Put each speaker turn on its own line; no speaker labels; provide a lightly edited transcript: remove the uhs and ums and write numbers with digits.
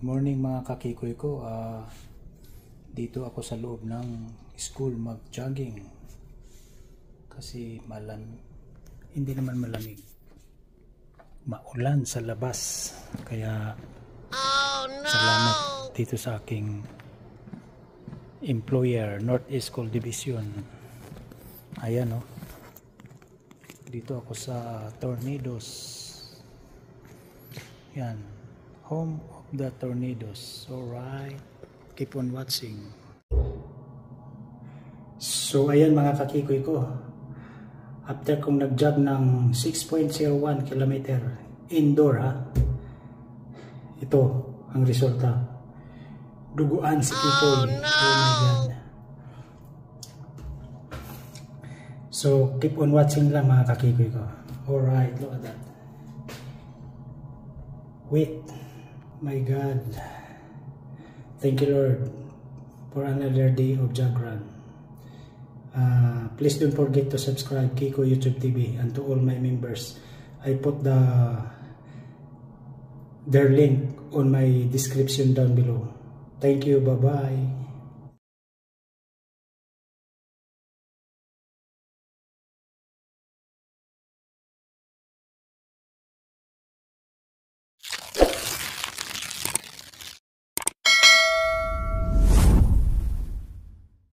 morning mga kakikoy ko. Dito ako sa loob ng school mag-jogging kasi hindi naman malamig, maulan sa labas, kaya salamat dito sa aking employer, Northeast School Division. Ayan, dito ako sa Tornadoes. Yan, home of the Tornadoes. Alright, keep on watching. So ayan mga kakikoy ko, after kong nag-jog ng 6.01 km indoor, ito ang resulta. Duguan si Kikoy. Oh my God. So keep on watching lang mga kakikoy ko. Alright, look at that. Wait, my God. Thank you Lord for another day of jog run. Please don't forget to subscribe Kiko YouTube TV, and to all my members, I put their link on my description down below. Thank you, bye bye.